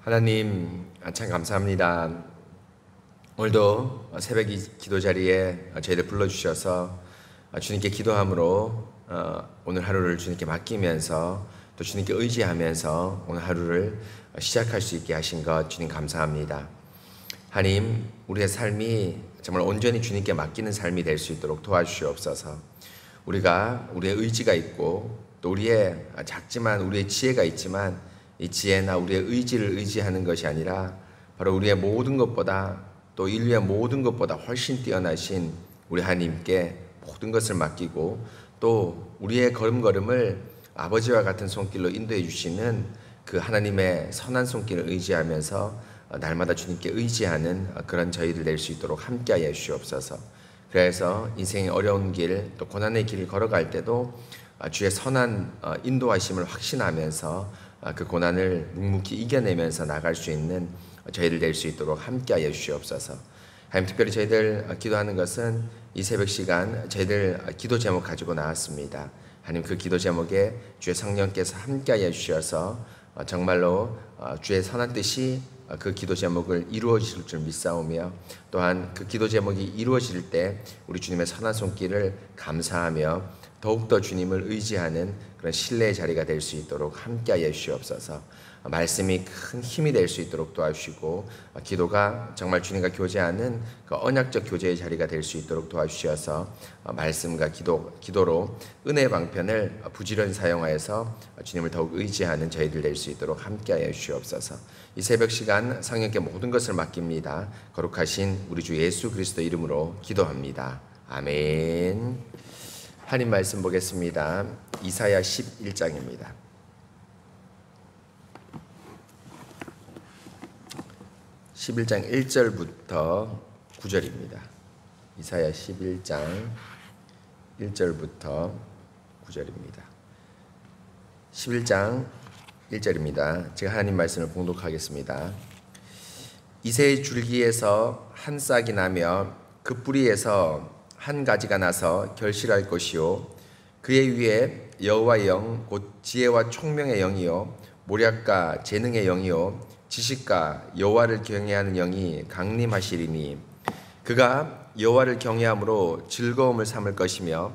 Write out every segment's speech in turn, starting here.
하나님 참 감사합니다. 오늘도 새벽 기도 자리에 저희를 불러주셔서 주님께 기도함으로 오늘 하루를 주님께 맡기면서 또 주님께 의지하면서 오늘 하루를 시작할 수 있게 하신 것 주님 감사합니다. 하나님, 우리의 삶이 정말 온전히 주님께 맡기는 삶이 될 수 있도록 도와주시옵소서. 우리가 우리의 의지가 있고 또 우리의 작지만 우리의 지혜가 있지만 이 지혜나 우리의 의지를 의지하는 것이 아니라 바로 우리의 모든 것보다 또 인류의 모든 것보다 훨씬 뛰어나신 우리 하나님께 모든 것을 맡기고 또 우리의 걸음걸음을 아버지와 같은 손길로 인도해 주시는 그 하나님의 선한 손길을 의지하면서 날마다 주님께 의지하는 그런 저희들 될 수 있도록 함께하여 주시옵소서. 그래서 인생의 어려운 길 또 고난의 길을 걸어갈 때도 주의 선한 인도하심을 확신하면서 그 고난을 묵묵히 이겨내면서 나갈 수 있는 저희들 될 수 있도록 함께하여 주시옵소서. 하나님, 특별히 저희들 기도하는 것은 이 새벽 시간 저희들 기도 제목 가지고 나왔습니다. 하나님, 그 기도 제목에 주의 성령께서 함께하여 주셔서 정말로 주의 선한 뜻이 그 기도 제목을 이루어질 줄 믿사오며 또한 그 기도 제목이 이루어질 때 우리 주님의 선한 손길을 감사하며 더욱더 주님을 의지하는 그런 신뢰의 자리가 될 수 있도록 함께하여 주시옵소서. 말씀이 큰 힘이 될 수 있도록 도와주시고 기도가 정말 주님과 교제하는 그 언약적 교제의 자리가 될 수 있도록 도와주셔서 말씀과 기도로 은혜의 방편을 부지런히 사용하여서 주님을 더욱 의지하는 저희들 될 수 있도록 함께하여 주시옵소서. 이 새벽 시간 성령께 모든 것을 맡깁니다. 거룩하신 우리 주 예수 그리스도 이름으로 기도합니다. 아멘. 하나님 말씀 보겠습니다. 이사야 11장입니다. (11장) 1절부터 9절입니다. 이사야 11장 1절부터 9절입니다. 11장 1절입니다. 제가 하나님 말씀을 봉독하겠습니다. 이새의 줄기에서 한 싹이 나며 그 뿌리에서 한 가지가 나서 결실할 것이요 그의 위에 여호와의 영 곧 지혜와 총명의 영이요 모략과 재능의 영이요 지식과 여호와를 경외하는 영이 강림하시리니 그가 여호와를 경외함으로 즐거움을 삼을 것이며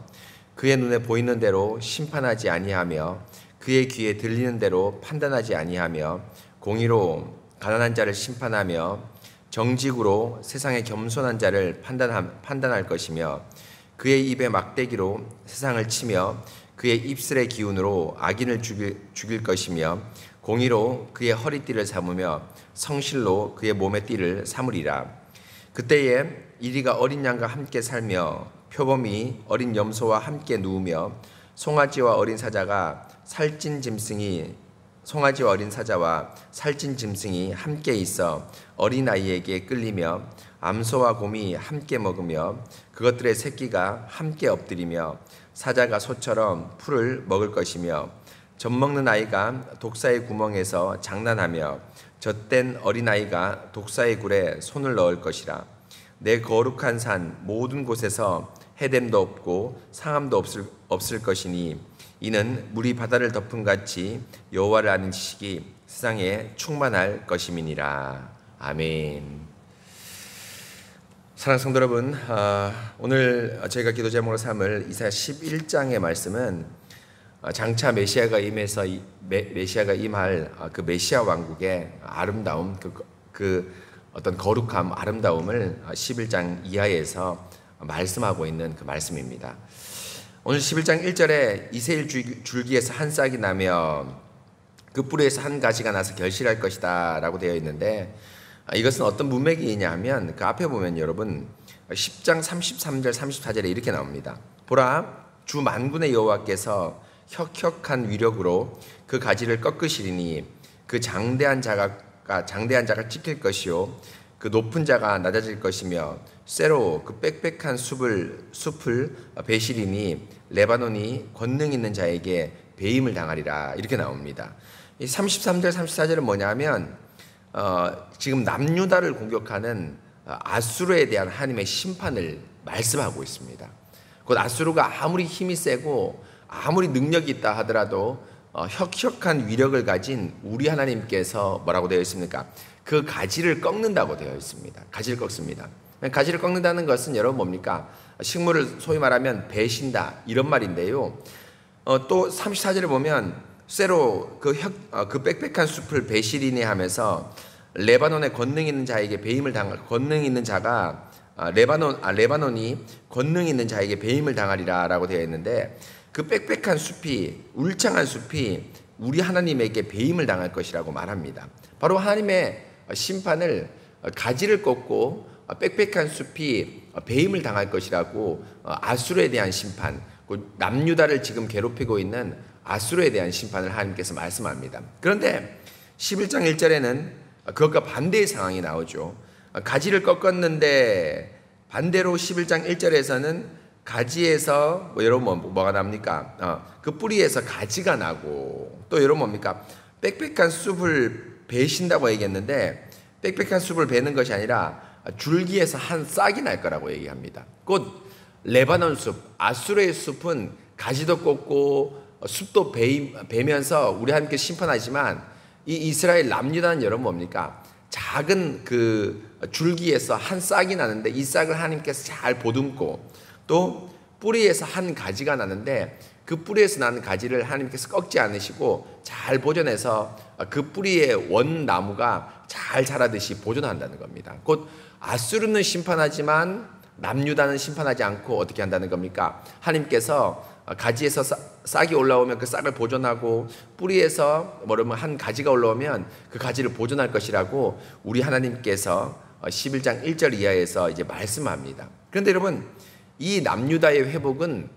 그의 눈에 보이는 대로 심판하지 아니하며 그의 귀에 들리는 대로 판단하지 아니하며 공의로 가난한 자를 심판하며 정직으로 세상의 겸손한 자를 판단할 것이며 그의 입의 막대기로 세상을 치며 그의 입술의 기운으로 악인을 죽일 것이며 공의로 그의 허리띠를 삼으며 성실로 그의 몸의 띠를 삼으리라. 그때에 이리가 어린 양과 함께 살며 표범이 어린 염소와 함께 누우며 송아지와 어린 사자와 살찐 짐승이 함께 있어 어린아이에게 끌리며 암소와 곰이 함께 먹으며 그것들의 새끼가 함께 엎드리며 사자가 소처럼 풀을 먹을 것이며 젖먹는 아이가 독사의 구멍에서 장난하며 젖된 어린아이가 독사의 굴에 손을 넣을 것이라. 내 거룩한 산 모든 곳에서 해됨도 없고 상함도 없을 것이니 이는 물이 바다를 덮은 같이 여호와를 아는 지식이 세상에 충만할 것임이니라. 아멘. 사랑하는 성도 여러분, 오늘 저희가 기도 제목으로 삼을 이사야 11장의 말씀은 장차 메시아가 임해서 메시아가 임할 그 메시아 왕국의 아름다움, 그 어떤 거룩함, 아름다움을 11장 이하에서 말씀하고 있는 그 말씀입니다. 오늘 11장 1절에 이새의 줄기에서 한 싹이 나며 그 뿌리에서 한 가지가 나서 결실할 것이다 라고 되어 있는데 이것은 어떤 문맥이냐 하면 그 앞에 보면 여러분 10장 33절 34절에 이렇게 나옵니다. 보라, 주 만군의 여호와께서 혁혁한 위력으로 그 가지를 꺾으시리니 그 장대한 자가 찍힐 것이요 그 높은 자가 낮아질 것이며 쇠로 그 빽빽한 숲을 베시리니 레바논이 권능 있는 자에게 배임을 당하리라. 이렇게 나옵니다. 이 33절 34절은 뭐냐면 지금 남유다를 공격하는 아수르에 대한 하나님의 심판을 말씀하고 있습니다. 곧 아수르가 아무리 힘이 세고 아무리 능력이 있다 하더라도 혁혁한 위력을 가진 우리 하나님께서 뭐라고 되어 있습니까? 그 가지를 꺾는다고 되어 있습니다. 가지를 꺾습니다. 가지를 꺾는다는 것은 여러분 뭡니까? 식물을 소위 말하면 베신다 이런 말인데요. 또 34절에 보면 쇠로 그 빽빽한 숲을 베시리니 하면서 레바논에 권능 있는 자에게 배임을 당할 권능 있는 자가 레바논이 권능 있는 자에게 배임을 당하리라라고 되어 있는데 그 빽빽한 숲이 울창한 숲이 우리 하나님에게 배임을 당할 것이라고 말합니다. 바로 하나님의 심판을 가지를 꺾고 빽빽한 숲이 배임을 당할 것이라고 아수르에 대한 심판, 남유다를 지금 괴롭히고 있는 아수르에 대한 심판을 하나님께서 말씀합니다. 그런데 11장 1절에는 그것과 반대의 상황이 나오죠. 가지를 꺾었는데 반대로 11장 1절에서는 가지에서 여러분 뭐가 납니까? 그 뿌리에서 가지가 나고 또 여러분 뭡니까? 빽빽한 숲을 베신다고 얘기했는데 빽빽한 숲을 베는 것이 아니라 줄기에서 한 싹이 날 거라고 얘기합니다. 곧 레바논 숲, 아수르의 숲은 가지도 꺾고 숲도 베면서 우리 하나님께 심판하지만 이 이스라엘 남유다는 여러분 뭡니까? 작은 그 줄기에서 한 싹이 나는데 이 싹을 하나님께서 잘 보듬고 또 뿌리에서 한 가지가 나는데 그 뿌리에서 나는 가지를 하나님께서 꺾지 않으시고 잘 보존해서 그 뿌리의 원나무가 잘 자라듯이 보존한다는 겁니다. 곧 아수르는 심판하지만 남유다는 심판하지 않고 어떻게 한다는 겁니까? 하나님께서 가지에서 싹이 올라오면 그 싹을 보존하고 뿌리에서 뭐라면 한 가지가 올라오면 그 가지를 보존할 것이라고 우리 하나님께서 11장 1절 이하에서 이제 말씀합니다. 그런데 여러분 이 남유다의 회복은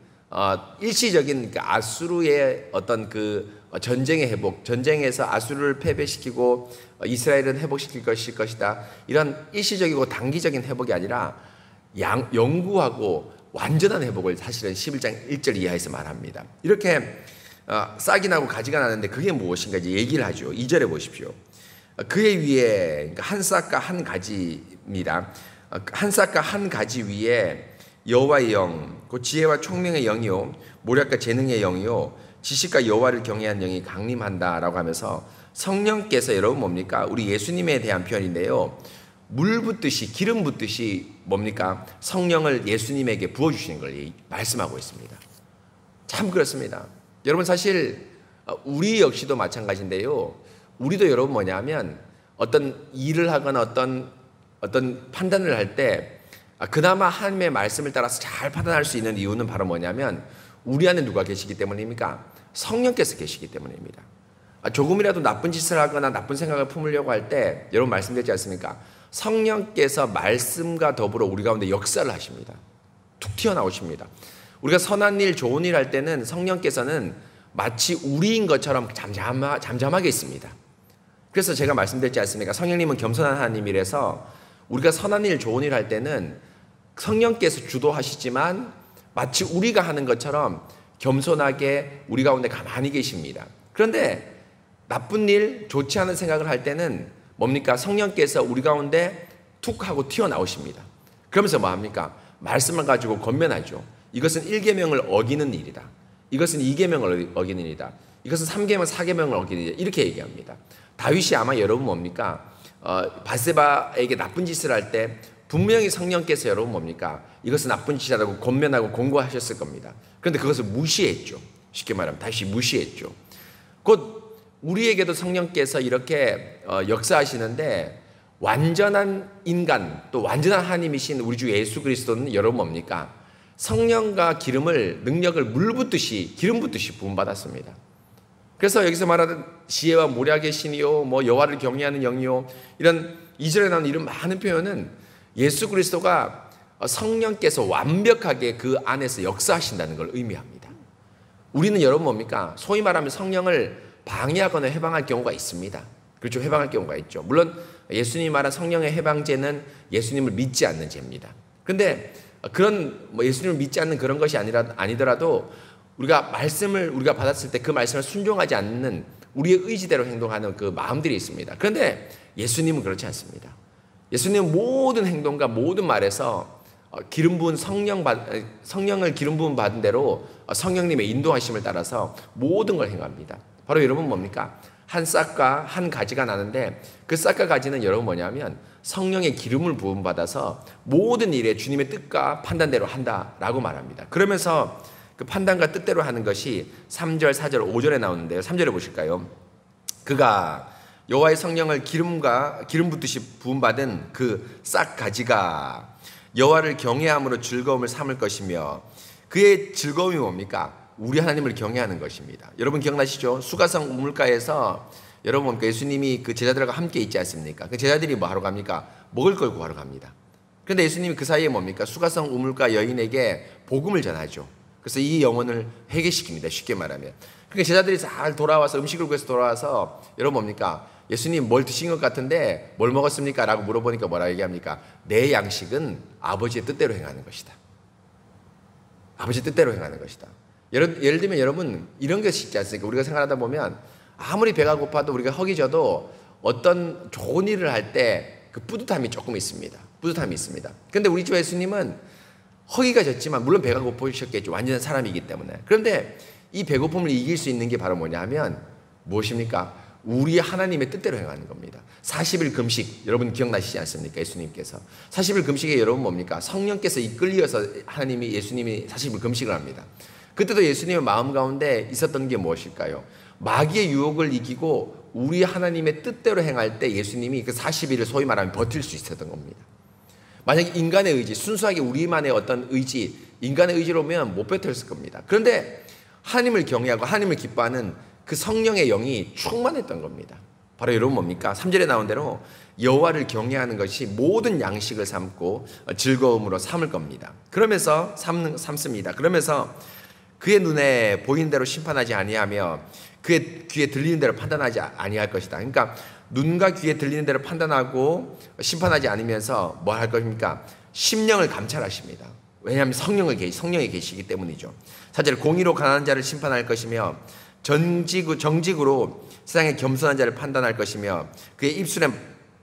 일시적인 아수르의 어떤 그 전쟁의 회복, 전쟁에서 아수르를 패배시키고 이스라엘은 회복시킬 것이다. 이런 일시적이고 단기적인 회복이 아니라 영구하고 완전한 회복을 사실은 11장 1절 이하에서 말합니다. 이렇게 싹이 나고 가지가 나는데 그게 무엇인가 이제 얘기를 하죠. 2절에 보십시오. 그의 위에 그러니까 한 싹과 한 가지입니다. 한 싹과 한 가지 위에 여호와의 영, 그 지혜와 총명의 영이요, 모략과 재능의 영이요, 지식과 여호와를 경외한 영이 강림한다라고 하면서 성령께서 여러분 뭡니까? 우리 예수님에 대한 표현인데요. 물 붓듯이 기름 붓듯이 뭡니까? 성령을 예수님에게 부어주시는 걸 말씀하고 있습니다. 참 그렇습니다. 여러분 사실 우리 역시도 마찬가지인데요. 우리도 여러분 뭐냐면 어떤 일을 하거나 어떤 판단을 할 때 그나마 하나님의 말씀을 따라서 잘 판단할 수 있는 이유는 바로 뭐냐면 우리 안에 누가 계시기 때문입니까? 성령께서 계시기 때문입니다. 조금이라도 나쁜 짓을 하거나 나쁜 생각을 품으려고 할 때 여러분 말씀드렸지 않습니까? 성령께서 말씀과 더불어 우리 가운데 역사를 하십니다. 툭 튀어나오십니다. 우리가 선한 일, 좋은 일 할 때는 성령께서는 마치 우리인 것처럼 잠잠하게 있습니다. 그래서 제가 말씀드렸지 않습니까? 성령님은 겸손한 하나님이라서 우리가 선한 일, 좋은 일 할 때는 성령께서 주도하시지만 마치 우리가 하는 것처럼 겸손하게 우리 가운데 가만히 계십니다. 그런데 나쁜 일, 좋지 않은 생각을 할 때는 뭡니까? 성령께서 우리 가운데 툭 하고 튀어나오십니다. 그러면서 뭐합니까? 말씀을 가지고 권면하죠. 이것은 1계명을 어기는 일이다. 이것은 2계명을 어기는 일이다. 이것은 3계명, 4계명을 어기는 일이다. 이렇게 얘기합니다. 다윗이 아마 여러분 뭡니까? 바세바에게 나쁜 짓을 할 때 분명히 성령께서 여러분 뭡니까? 이것은 나쁜 짓이라고 권면하고 공고하셨을 겁니다. 그런데 그것을 무시했죠. 쉽게 말하면 다시 무시했죠. 곧 우리에게도 성령께서 이렇게 역사하시는데 완전한 인간 또 완전한 하나님이신 우리 주 예수 그리스도는 여러분 뭡니까? 성령과 기름을 능력을 물 붓듯이 기름 붓듯이 부음받았습니다. 그래서 여기서 말하는 지혜와 모략의 신이요 뭐 여호와를 경외하는 영이요 이런 2절에 나오는 이런 많은 표현은 예수 그리스도가 성령께서 완벽하게 그 안에서 역사하신다는 걸 의미합니다. 우리는 여러분 뭡니까? 소위 말하면 성령을 방해하거나 해방할 경우가 있습니다. 그렇죠. 해방할 경우가 있죠. 물론 예수님이 말한 성령의 해방죄는 예수님을 믿지 않는 죄입니다. 그런데 그런 예수님을 믿지 않는 그런 것이 아니더라도 우리가 말씀을 우리가 받았을 때 그 말씀을 순종하지 않는 우리의 의지대로 행동하는 그 마음들이 있습니다. 그런데 예수님은 그렇지 않습니다. 예수님은 모든 행동과 모든 말에서 기름 부은 성령을 기름 부음 받은 대로 성령님의 인도하심을 따라서 모든 걸 행합니다. 바로 여러분 뭡니까? 한 싹과 한 가지가 나는데 그 싹과 가지는 여러분 뭐냐면 성령의 기름을 부음받아서 모든 일에 주님의 뜻과 판단대로 한다라고 말합니다. 그러면서 그 판단과 뜻대로 하는 것이 3절, 4절, 5절에 나오는데요. 3절에 보실까요? 그가 여호와의 성령을 기름 붓듯이 부음받은 그 싹 가지가 여호와를 경외함으로 즐거움을 삼을 것이며 그의 즐거움이 뭡니까? 우리 하나님을 경외하는 것입니다. 여러분 기억나시죠? 수가성 우물가에서 여러분 예수님이 그 제자들과 함께 있지 않습니까? 그 제자들이 뭐 하러 갑니까? 먹을 걸 구하러 갑니다. 그런데 예수님이 그 사이에 뭡니까? 수가성 우물가 여인에게 복음을 전하죠. 그래서 이 영혼을 회개시킵니다. 쉽게 말하면. 그러니까 제자들이 잘 돌아와서 음식을 구해서 돌아와서 여러분 뭡니까? 예수님 뭘 드신 것 같은데 뭘 먹었습니까? 라고 물어보니까 뭐라 얘기합니까? 내 양식은 아버지의 뜻대로 행하는 것이다. 아버지의 뜻대로 행하는 것이다. 예를 들면 여러분 이런 것이 있지 않습니까? 우리가 생활하다 보면 아무리 배가 고파도 우리가 허기 져도 어떤 좋은 일을 할 때 그 뿌듯함이 조금 있습니다. 뿌듯함이 있습니다. 그런데 우리 주 예수님은 허기가 졌지만 물론 배가 고프셨겠죠. 완전한 사람이기 때문에. 그런데 이 배고픔을 이길 수 있는 게 바로 뭐냐 하면 무엇입니까? 우리 하나님의 뜻대로 행하는 겁니다. 40일 금식 여러분 기억나시지 않습니까? 예수님께서 40일 금식에 여러분 뭡니까? 성령께서 이끌려서 예수님이 40일 금식을 합니다. 그때도 예수님의 마음 가운데 있었던 게 무엇일까요? 마귀의 유혹을 이기고 우리 하나님의 뜻대로 행할 때 예수님이 그 40일을 소위 말하면 버틸 수 있었던 겁니다. 만약에 인간의 의지, 순수하게 우리만의 어떤 의지, 인간의 의지로면 못 버텼을 겁니다. 그런데 하나님을 경외하고 하나님을 기뻐하는 그 성령의 영이 충만했던 겁니다. 바로 여러분 뭡니까? 3절에 나온 대로 여호와를 경외하는 것이 모든 양식을 삼고 즐거움으로 삼을 겁니다. 그러면서 삼습니다. 그러면서 그의 눈에 보이는 대로 심판하지 아니하며 그의 귀에 들리는 대로 판단하지 아니할 것이다. 그러니까 눈과 귀에 들리는 대로 판단하고 심판하지 않으면서 뭐 할 것입니까? 심령을 감찰하십니다. 왜냐하면 성령이 계시기 때문이죠. 사실 공의로 가난한 자를 심판할 것이며 정직으로 세상의 겸손한 자를 판단할 것이며 그의 입술에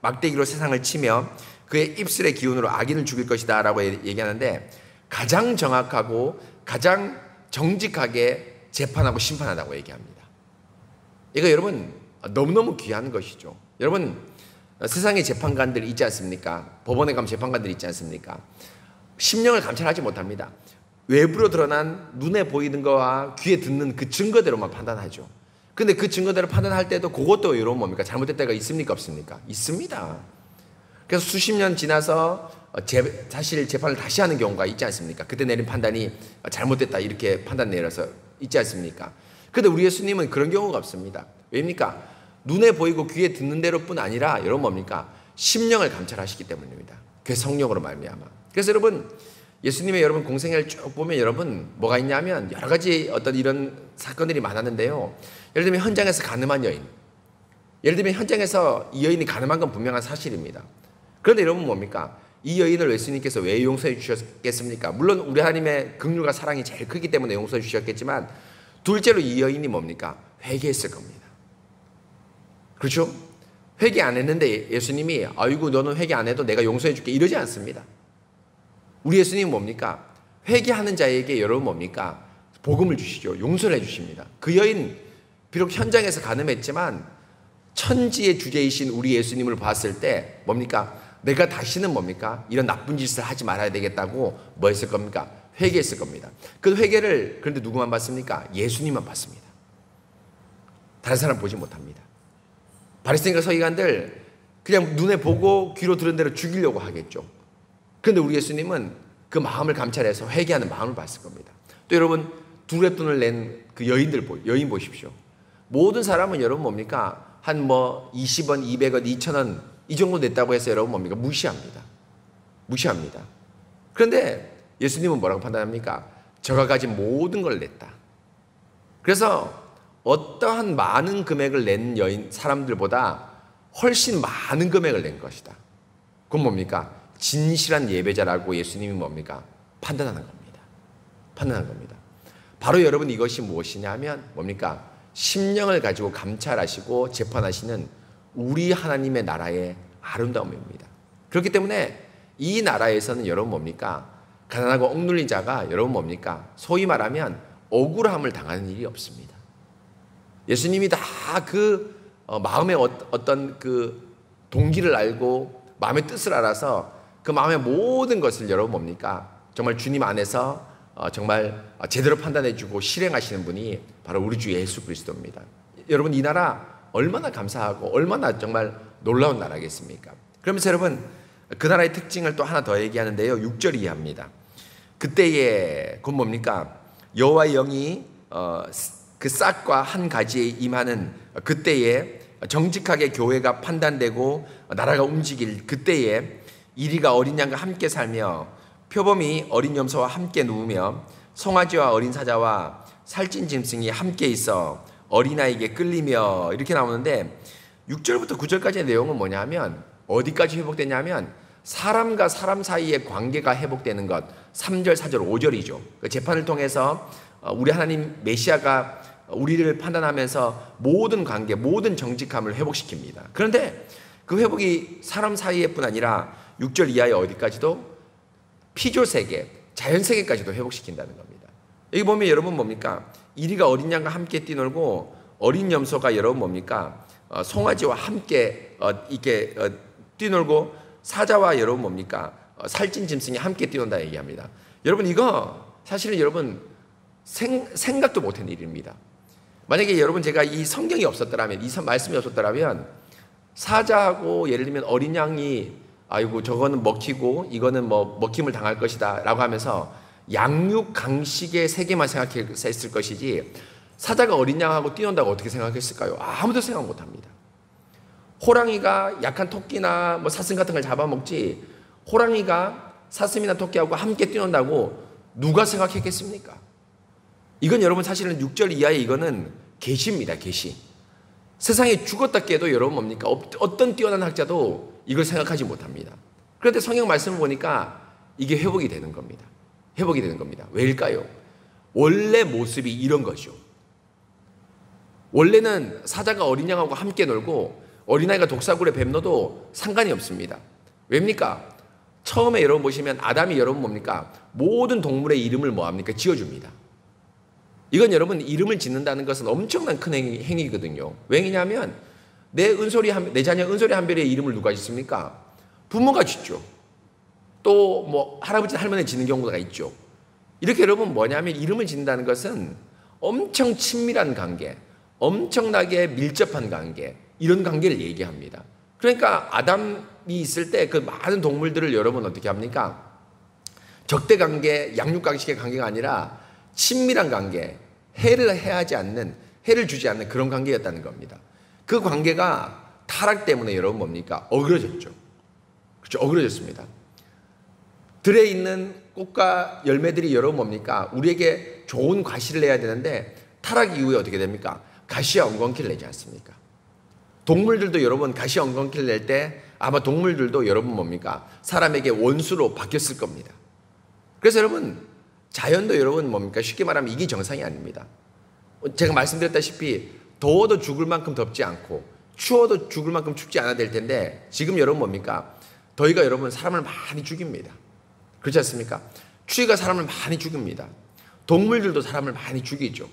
막대기로 세상을 치며 그의 입술의 기운으로 악인을 죽일 것이다 라고 얘기하는데 가장 정확하고 가장 정직하게 재판하고 심판한다고 얘기합니다. 이거 여러분 너무너무 귀한 것이죠. 여러분 세상의 재판관들이 있지 않습니까? 법원에 가면 재판관들이 있지 않습니까? 심령을 감찰하지 못합니다. 외부로 드러난 눈에 보이는 거와 귀에 듣는 그 증거대로만 판단하죠. 근데 그 증거대로 판단할 때도 그것도 여러분 뭡니까? 잘못될 때가 있습니까? 없습니까? 있습니다. 그래서 수십 년 지나서 사실 재판을 다시 하는 경우가 있지 않습니까? 그때 내린 판단이 잘못됐다 이렇게 판단 내려서 있지 않습니까? 그런데 우리 예수님은 그런 경우가 없습니다. 왜입니까? 눈에 보이고 귀에 듣는 대로뿐 아니라 여러분 뭡니까? 심령을 감찰하시기 때문입니다. 그 성령으로 말미암아. 그래서 여러분 예수님의 여러분 공생애를 쭉 보면 여러분 뭐가 있냐면 여러 가지 어떤 이런 사건들이 많았는데요. 예를 들면 현장에서 가늠한 여인. 예를 들면 현장에서 이 여인이 가늠한 건 분명한 사실입니다. 그런데 여러분 뭡니까? 이 여인을 예수님께서 왜 용서해 주셨겠습니까? 물론 우리 하나님의 긍휼과 사랑이 제일 크기 때문에 용서해 주셨겠지만 둘째로 이 여인이 뭡니까? 회개했을 겁니다. 그렇죠? 회개 안 했는데 예수님이 아이고 너는 회개 안 해도 내가 용서해 줄게 이러지 않습니다. 우리 예수님은 뭡니까? 회개하는 자에게 여러분 뭡니까? 복음을 주시죠. 용서를 해 주십니다. 그 여인 비록 현장에서 가늠했지만 천지의 주제이신 우리 예수님을 봤을 때 뭡니까? 내가 다시는 뭡니까? 이런 나쁜 짓을 하지 말아야 되겠다고 뭐 했을 겁니까? 회개했을 겁니다. 그 회개를 그런데 누구만 봤습니까? 예수님만 봤습니다. 다른 사람 보지 못합니다. 바리새인과 서기관들 그냥 눈에 보고 귀로 들은 대로 죽이려고 하겠죠. 그런데 우리 예수님은 그 마음을 감찰해서 회개하는 마음을 봤을 겁니다. 또 여러분 두렛돈을 낸 그 여인 보십시오. 모든 사람은 여러분 뭡니까? 한 뭐 20원, 200원, 2,000원 이 정도 냈다고 해서 여러분 뭡니까? 무시합니다. 그런데 예수님은 뭐라고 판단합니까? 저가 가진 모든 걸 냈다. 그래서 어떠한 많은 금액을 낸 사람들보다 훨씬 많은 금액을 낸 것이다. 그건 뭡니까? 진실한 예배자라고 예수님이 뭡니까? 판단하는 겁니다. 바로 여러분 이것이 무엇이냐면 뭡니까? 심령을 가지고 감찰하시고 재판하시는 우리 하나님의 나라의 아름다움입니다. 그렇기 때문에 이 나라에서는 여러분 뭡니까? 가난하고 억눌린 자가 여러분 뭡니까? 소위 말하면 억울함을 당하는 일이 없습니다. 예수님이 다 그 마음의 어떤 그 동기를 알고 마음의 뜻을 알아서 그 마음의 모든 것을 여러분 뭡니까? 정말 주님 안에서 정말 제대로 판단해주고 실행하시는 분이 바로 우리 주 예수 그리스도입니다. 여러분, 이 나라 얼마나 감사하고 얼마나 정말 놀라운 나라겠습니까? 그러면서 여러분, 그 나라의 특징을 또 하나 더 얘기하는데요. 6절 이하입니다. 그때에 곧 뭡니까? 여호와의 영이 그 싹과 한 가지에 임하는 그때에 정직하게 교회가 판단되고 나라가 움직일 그때에 이리가 어린 양과 함께 살며 표범이 어린 염소와 함께 누우며 송아지와 어린 사자와 살찐 짐승이 함께 있어 어린아이에게 끌리며 이렇게 나오는데 6절부터 9절까지의 내용은 뭐냐면 어디까지 회복되냐면 사람과 사람 사이의 관계가 회복되는 것 3절, 4절, 5절이죠. 그 재판을 통해서 우리 하나님 메시아가 우리를 판단하면서 모든 관계, 모든 정직함을 회복시킵니다. 그런데 그 회복이 사람 사이에뿐 아니라 6절 이하의 어디까지도 피조세계, 자연세계까지도 회복시킨다는 겁니다. 여기 보면 여러분 뭡니까? 이리가 어린 양과 함께 뛰놀고 어린 염소가 여러분 뭡니까? 송아지와 함께 이렇게 뛰놀고 사자와 여러분 뭡니까? 살찐 짐승이 함께 뛰논다 얘기합니다. 여러분, 이거 사실은 여러분 생각도 못한 일입니다. 만약에 여러분 제가 이 성경이 없었더라면, 이 말씀이 없었더라면 사자하고 예를 들면 어린 양이 아이고 저거는 먹히고 이거는 뭐 먹힘을 당할 것이다 라고 하면서 양육 강식의 세계만 생각했을 것이지 사자가 어린 양하고 뛰논다고 어떻게 생각했을까요? 아무도 생각 못합니다. 호랑이가 약한 토끼나 뭐 사슴 같은 걸 잡아먹지 호랑이가 사슴이나 토끼하고 함께 뛰논다고 누가 생각했겠습니까? 이건 여러분 사실은 6절 이하의 이거는 계시입니다. 계시. 세상에 죽었다 깨도 여러분 뭡니까? 어떤 뛰어난 학자도 이걸 생각하지 못합니다. 그런데 성경 말씀을 보니까 이게 회복이 되는 겁니다. 회복이 되는 겁니다. 왜일까요? 원래 모습이 이런 거죠. 원래는 사자가 어린 양하고 함께 놀고 어린아이가 독사굴에 뱀 넣어도 상관이 없습니다. 왜입니까? 처음에 여러분 보시면 아담이 여러분 뭡니까? 모든 동물의 이름을 뭐합니까? 지어줍니다. 이건 여러분 이름을 짓는다는 것은 엄청난 큰 행위거든요. 왜냐하면 내 자녀 은솔이 한별의 이름을 누가 짓습니까? 부모가 짓죠. 또 뭐 할아버지 할머니 짓는 경우가 있죠. 이렇게 여러분 뭐냐면 이름을 짓는다는 것은 엄청 친밀한 관계, 엄청나게 밀접한 관계, 이런 관계를 얘기합니다. 그러니까 아담이 있을 때 그 많은 동물들을 여러분 어떻게 합니까? 적대 관계, 양육 강식의 관계가 아니라 친밀한 관계, 해를 해하지 않는, 해를 주지 않는 그런 관계였다는 겁니다. 그 관계가 타락 때문에 여러분 뭡니까? 어그러졌죠. 그렇죠? 어그러졌습니다. 들에 있는 꽃과 열매들이 여러분 뭡니까? 우리에게 좋은 과실을 내야 되는데 타락 이후에 어떻게 됩니까? 가시와 엉겅퀴를 내지 않습니까? 동물들도 여러분 가시와 엉겅퀴를 낼 때 아마 동물들도 여러분 뭡니까? 사람에게 원수로 바뀌었을 겁니다. 그래서 여러분 자연도 여러분 뭡니까? 쉽게 말하면 이게 정상이 아닙니다. 제가 말씀드렸다시피 더워도 죽을 만큼 덥지 않고 추워도 죽을 만큼 춥지 않아야 될 텐데 지금 여러분 뭡니까? 더위가 여러분 사람을 많이 죽입니다. 그렇지 않습니까? 추위가 사람을 많이 죽입니다. 동물들도 사람을 많이 죽이죠.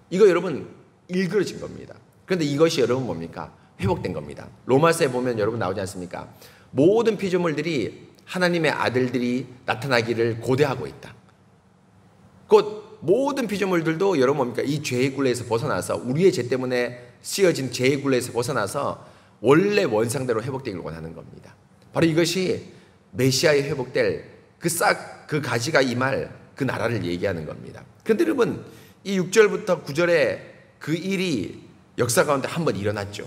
이거 여러분 일그러진 겁니다. 그런데 이것이 여러분 뭡니까? 회복된 겁니다. 로마서에 보면 여러분 나오지 않습니까? 모든 피조물들이 하나님의 아들들이 나타나기를 고대하고 있다. 곧 모든 피조물들도 여러분 뭡니까? 이 죄의 굴레에서 벗어나서 우리의 죄 때문에 씌어진 죄의 굴레에서 벗어나서 원래 원상대로 회복되기를 원하는 겁니다. 바로 이것이 메시아에 회복될 그 가지가 임할 그 나라를 얘기하는 겁니다. 그런데 여러분 이 6절부터 9절에 그 일이 역사 가운데 한번 일어났죠.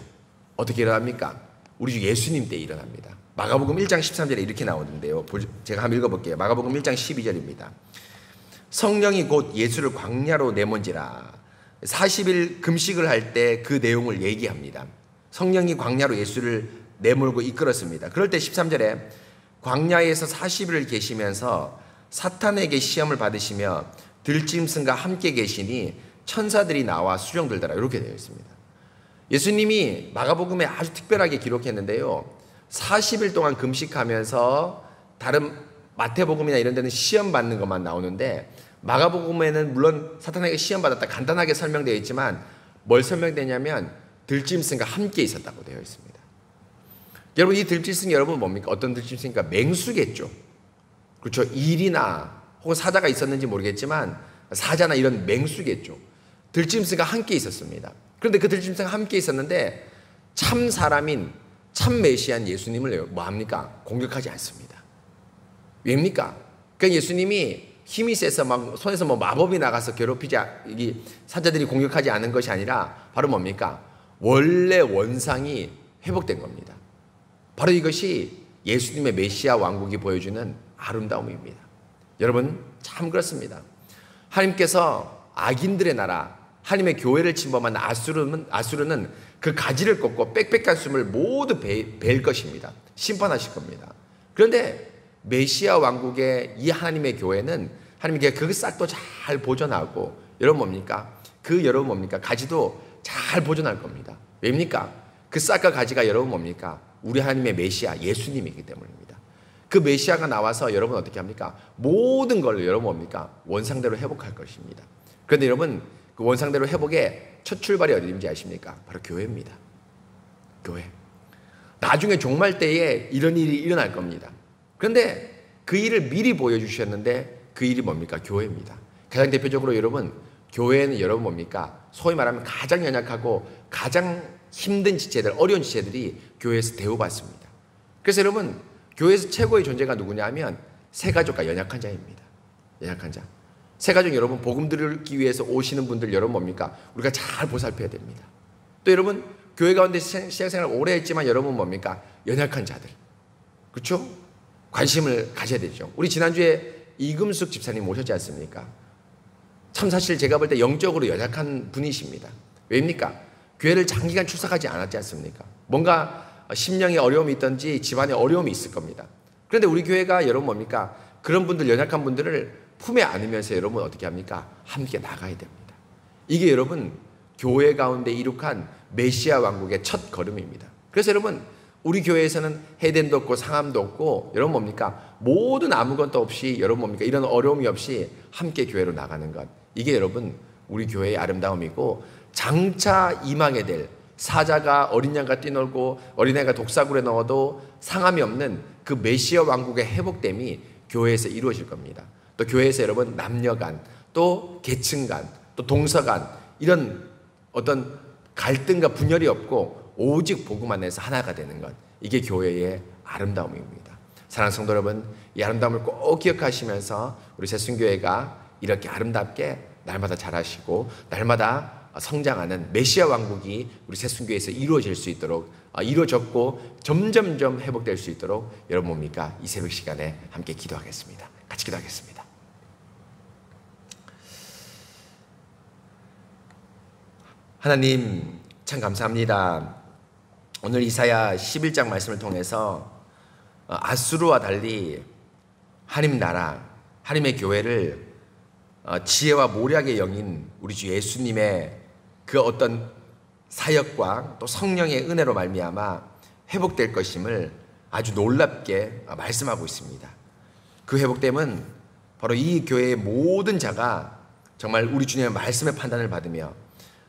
어떻게 일어납니까? 우리 주 예수님 때 일어납니다. 마가복음 1장 13절에 이렇게 나오는데요. 제가 한번 읽어볼게요. 마가복음 1장 12절입니다. 성령이 곧 예수를 광야로 내몬지라 40일 금식을 할 때 그 내용을 얘기합니다. 성령이 광야로 예수를 내몰고 이끌었습니다. 그럴 때 13절에 광야에서 40일을 계시면서 사탄에게 시험을 받으시며 들짐승과 함께 계시니 천사들이 나와 수령들더라 이렇게 되어 있습니다. 예수님이 마가복음에 아주 특별하게 기록했는데요. 40일 동안 금식하면서 다른 마태복음이나 이런 데는 시험 받는 것만 나오는데 마가복음에는 물론 사탄에게 시험 받았다 간단하게 설명되어 있지만 뭘 설명되냐면 들짐승과 함께 있었다고 되어 있습니다. 여러분, 이 들짐승이 여러분 뭡니까? 어떤 들짐승입니까? 맹수겠죠. 그렇죠. 일이나 혹은 사자가 있었는지 모르겠지만 사자나 이런 맹수겠죠. 들짐승과 함께 있었습니다. 그런데 그 들짐승과 함께 있었는데 참 사람인 참 메시아인 예수님을 뭐합니까? 공격하지 않습니다. 왜입니까? 그러니까 예수님이 힘이 세서 막 손에서 뭐 마법이 나가서 괴롭히지, 이 사자들이 공격하지 않은 것이 아니라 바로 뭡니까? 원래 원상이 회복된 겁니다. 바로 이것이 예수님의 메시아 왕국이 보여주는 아름다움입니다. 여러분, 참 그렇습니다. 하나님께서 악인들의 나라, 하나님의 교회를 침범한 아수르는 그 가지를 꺾고 빽빽한 숨을 모두 벨 것입니다. 심판하실 겁니다. 그런데 메시아 왕국의 이 하나님의 교회는 하나님께 그 싹도 잘 보존하고, 여러분 뭡니까? 여러분 뭡니까? 가지도 잘 보존할 겁니다. 왜입니까? 그 싹과 가지가 여러분 뭡니까? 우리 하나님의 메시아 예수님이기 때문입니다. 그 메시아가 나와서 여러분 어떻게 합니까? 모든 걸 여러분 뭡니까? 원상대로 회복할 것입니다. 그런데 여러분, 그 원상대로 회복의 첫 출발이 어디인지 아십니까? 바로 교회입니다. 교회. 나중에 종말 때에 이런 일이 일어날 겁니다. 그런데 그 일을 미리 보여주셨는데 그 일이 뭡니까? 교회입니다. 가장 대표적으로 여러분, 교회는 여러분 뭡니까? 소위 말하면 가장 연약하고 가장 힘든 지체들, 어려운 지체들이 교회에서 대우받습니다. 그래서 여러분, 교회에서 최고의 존재가 누구냐 하면 새가족과 연약한 자입니다. 연약한 자. 새가족 여러분, 복음 들기 위해서 오시는 분들 여러분 뭡니까? 우리가 잘 보살펴야 됩니다. 또 여러분, 교회 가운데 신앙생활 오래 했지만 여러분 뭡니까? 연약한 자들. 그렇죠? 관심을 가져야 되죠. 우리 지난주에 이금숙 집사님 오셨지 않습니까? 참 사실 제가 볼 때 영적으로 연약한 분이십니다. 왜입니까? 교회를 장기간 출석하지 않았지 않습니까? 뭔가 심령에 어려움이 있든지 집안에 어려움이 있을 겁니다. 그런데 우리 교회가 여러분 뭡니까? 그런 분들, 연약한 분들을 품에 안으면서 여러분 어떻게 합니까? 함께 나가야 됩니다. 이게 여러분 교회 가운데 이룩한 메시아 왕국의 첫 걸음입니다. 그래서 여러분, 우리 교회에서는 해됨도 없고 상함도 없고 여러분 뭡니까? 모든 아무것도 없이 여러분 뭡니까? 이런 어려움이 없이 함께 교회로 나가는 것. 이게 여러분 우리 교회의 아름다움이고, 장차 임하게 될 사자가 어린 양과 뛰놀고 어린애가 독사굴에 넣어도 상함이 없는 그 메시아 왕국의 회복됨이 교회에서 이루어질 겁니다. 또 교회에서 여러분 남녀 간, 또 계층 간, 또 동서 간 이런 어떤 갈등과 분열이 없고 오직 복음 안에서 하나가 되는 것. 이게 교회의 아름다움입니다. 사랑하는 성도 여러분, 이 아름다움을 꼭 기억하시면서 우리 새순교회가 이렇게 아름답게 날마다 자라시고 날마다 성장하는 메시아 왕국이 우리 새순교회에서 이루어질 수 있도록, 이루어졌고 점점점 회복될 수 있도록 여러분 뭡니까? 이 새벽 시간에 함께 기도하겠습니다. 같이 기도하겠습니다. 하나님 참 감사합니다. 오늘 이사야 11장 말씀을 통해서 아수르와 달리 하나님 나라, 하나님의 교회를 지혜와 모략의 영인 우리 주 예수님의 그 어떤 사역과 또 성령의 은혜로 말미암아 회복될 것임을 아주 놀랍게 말씀하고 있습니다. 그 회복됨은 바로 이 교회의 모든 자가 정말 우리 주님의 말씀의 판단을 받으며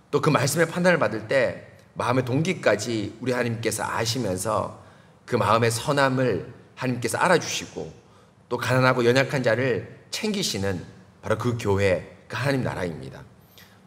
또 그 말씀의 판단을 받을 때 마음의 동기까지 우리 하나님께서 아시면서 그 마음의 선함을 하나님께서 알아주시고 또 가난하고 연약한 자를 챙기시는 바로 그 교회, 그 하나님 나라입니다.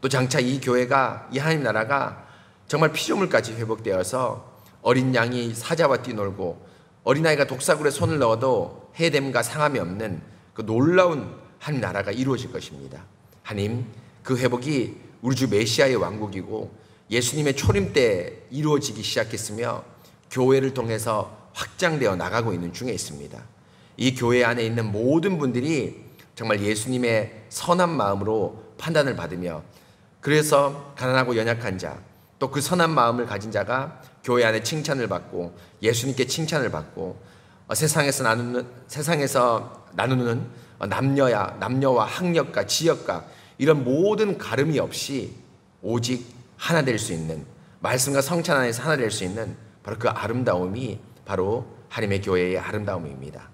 또 장차 이 교회가, 이 하나님 나라가 정말 피조물까지 회복되어서 어린 양이 사자와 뛰놀고 어린아이가 독사굴에 손을 넣어도 해됨과 상함이 없는 그 놀라운 하나님 나라가 이루어질 것입니다. 하나님, 그 회복이 우리 주 메시아의 왕국이고 예수님의 초림 때 이루어지기 시작했으며 교회를 통해서 확장되어 나가고 있는 중에 있습니다. 이 교회 안에 있는 모든 분들이 정말 예수님의 선한 마음으로 판단을 받으며, 그래서 가난하고 연약한 자, 또 그 선한 마음을 가진 자가 교회 안에 칭찬을 받고 예수님께 칭찬을 받고 세상에서 나누는 남녀와 학력과 지역과 이런 모든 가름이 없이 오직 하나 될 수 있는, 말씀과 성찬 안에서 하나 될 수 있는 바로 그 아름다움이 바로 하나님의 교회의 아름다움입니다.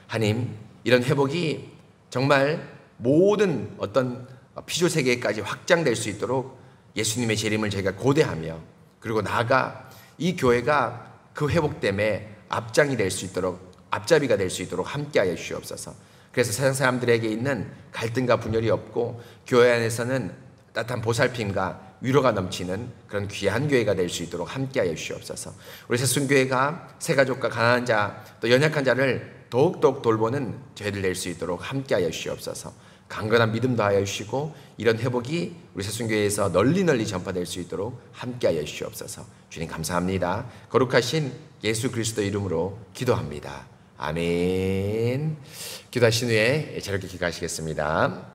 하나님, 이런 회복이 정말 모든 어떤 피조 세계까지 확장될 수 있도록 예수님의 재림을 저희가 고대하며, 그리고 나아가 이 교회가 그 회복됨에 앞장이 될 수 있도록, 앞잡이가 될 수 있도록 함께하여 주시옵소서. 그래서 세상 사람들에게 있는 갈등과 분열이 없고 교회 안에서는 따뜻한 보살핌과 위로가 넘치는 그런 귀한 교회가 될 수 있도록 함께하여 주시옵소서. 우리 새순교회가 새가족과 가난한 자, 또 연약한 자를 더욱더욱 돌보는 저희들 될 수 있도록 함께하여 주시옵소서. 강건한 믿음 더하여 주시고 이런 회복이 우리 새순교회에서 널리 전파될 수 있도록 함께하여 주시옵소서. 주님 감사합니다. 거룩하신 예수 그리스도 이름으로 기도합니다. 아멘. 기도하신 후에 자유롭게 기도하시겠습니다.